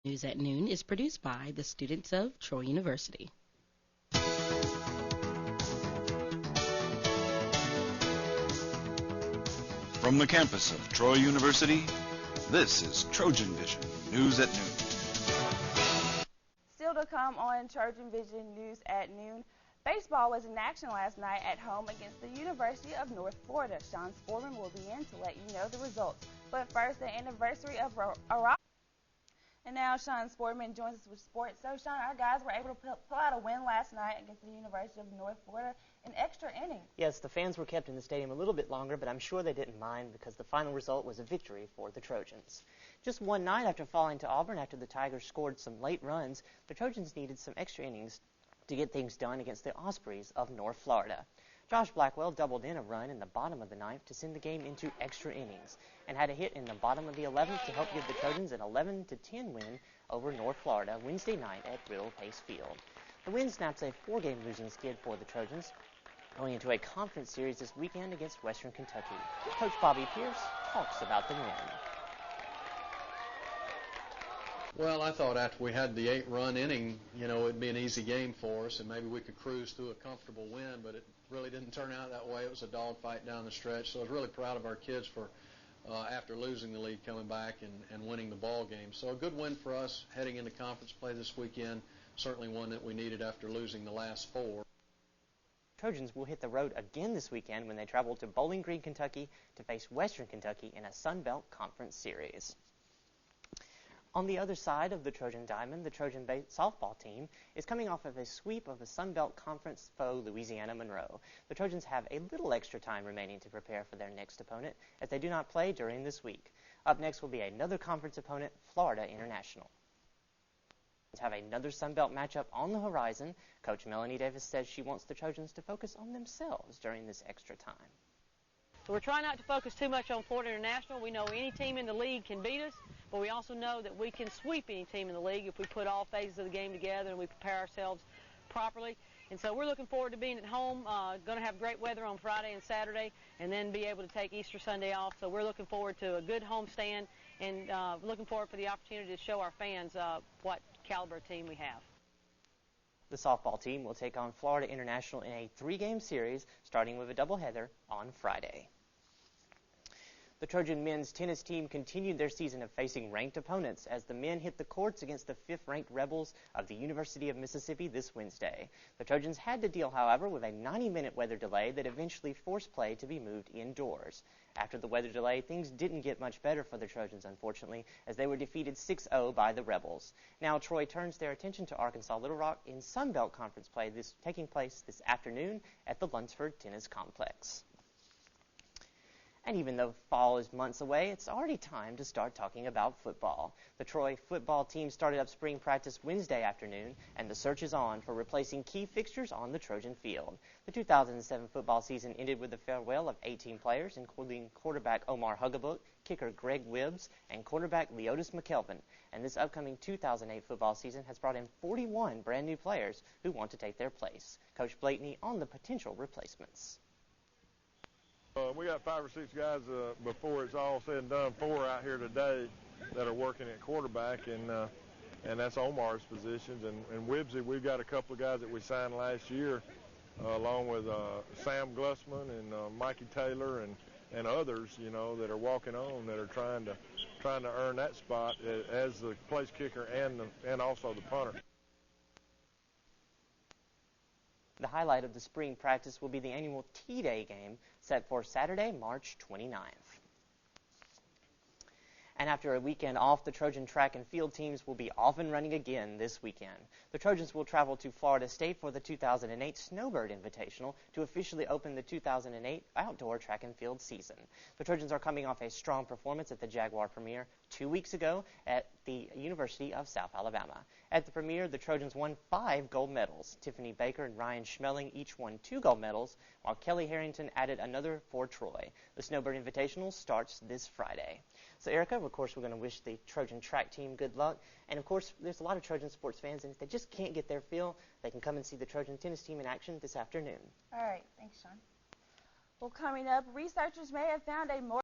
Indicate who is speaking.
Speaker 1: News at Noon is produced by the students of Troy University.
Speaker 2: From the campus of Troy University, this is TrojanVision News at Noon.
Speaker 3: Still to come on TrojanVision News at Noon. Baseball was in action last night at home against the University of North Florida. Sean Sportman will be in to let you know the results. But first, the anniversary of Iraq. And now Sean Sportman joins us with sports. So, Sean, our guys were able to pull out a win last night against the University of North Florida in extra innings.
Speaker 4: Yes, the fans were kept in the stadium a little bit longer, but I'm sure they didn't mind because the final result was a victory for the Trojans. Just one night after falling to Auburn after the Tigers scored some late runs, the Trojans needed some extra innings to get things done against the Ospreys of North Florida. Josh Blackwell doubled in a run in the bottom of the ninth to send the game into extra innings and had a hit in the bottom of the 11th to help give the Trojans an 11-10 win over North Florida Wednesday night at Riddle Pace Field. The win snaps a 4-game losing skid for the Trojans, going into a conference series this weekend against Western Kentucky. Coach Bobby Pierce talks about the win.
Speaker 5: Well, I thought after we had the 8-run inning, it'd be an easy game for us, and maybe we could cruise through a comfortable win, but it really didn't turn out that way. It was a dogfight down the stretch, so I was really proud of our kids for, after losing the lead, coming back and winning the ball game. So a good win for us heading into conference play this weekend, certainly one that we needed after losing the last 4.
Speaker 4: Trojans will hit the road again this weekend when they travel to Bowling Green, Kentucky to face Western Kentucky in a Sun Belt Conference series. On the other side of the Trojan Diamond, the Trojan softball team is coming off of a sweep of a Sun Belt Conference foe, Louisiana Monroe. The Trojans have a little extra time remaining to prepare for their next opponent, as they do not play during this week. Up next will be another conference opponent, Florida International. Have another Sun Belt matchup on the horizon. Coach Melanie Davis says she wants the Trojans to focus on themselves during this extra time.
Speaker 6: So we're trying not to focus too much on Florida International. We know any team in the league can beat us, but we also know that we can sweep any team in the league if we put all phases of the game together and we prepare ourselves properly. And so we're looking forward to being at home, going to have great weather on Friday and Saturday, and then be able to take Easter Sunday off. So we're looking forward to a good home stand and looking forward for the opportunity to show our fans what caliber team we have.
Speaker 4: The softball team will take on Florida International in a 3-game series, starting with a doubleheader on Friday. The Trojan men's tennis team continued their season of facing ranked opponents as the men hit the courts against the 5th-ranked Rebels of the University of Mississippi this Wednesday. The Trojans had to deal, however, with a 90-minute weather delay that eventually forced play to be moved indoors. After the weather delay, things didn't get much better for the Trojans, unfortunately, as they were defeated 6-0 by the Rebels. Now Troy turns their attention to Arkansas Little Rock in Sun Belt Conference play taking place this afternoon at the Lunsford Tennis Complex. And even though fall is months away, it's already time to start talking about football. The Troy football team started up spring practice Wednesday afternoon, and the search is on for replacing key fixtures on the Trojan field. The 2007 football season ended with the farewell of 18 players, including quarterback Omar Hugabook, kicker Greg Wibbs, and quarterback Leotis McKelvin. And this upcoming 2008 football season has brought in 41 brand new players who want to take their place. Coach Blakeney on the potential replacements.
Speaker 7: We got 5 or 6 guys before it's all said and done, 4 out here today that are working at quarterback, and that's Omar's positions. And Wibbsy, we've got a couple of guys that we signed last year, along with Sam Glussman and Mikey Taylor and others, that are walking on, that are trying to earn that spot as the place kicker and also the punter.
Speaker 4: The highlight of the spring practice will be the annual T-Day game set for Saturday, March 29th. And after a weekend off, the Trojan track and field teams will be off and running again this weekend. The Trojans will travel to Florida State for the 2008 Snowbird Invitational to officially open the 2008 outdoor track and field season. The Trojans are coming off a strong performance at the Jaguar Premiere 2 weeks ago at the University of South Alabama. At the Premiere, the Trojans won 5 gold medals. Tiffany Baker and Ryan Schmeling each won 2 gold medals, while Kelly Harrington added another for Troy. The Snowbird Invitational starts this Friday. So, Erica, of course, we're going to wish the Trojan track team good luck. And, of course, there's a lot of Trojan sports fans, and if they just can't get their fill, they can come and see the Trojan tennis team in action this afternoon.
Speaker 3: All right. Thanks, Sean. Well, coming up, researchers may have found a more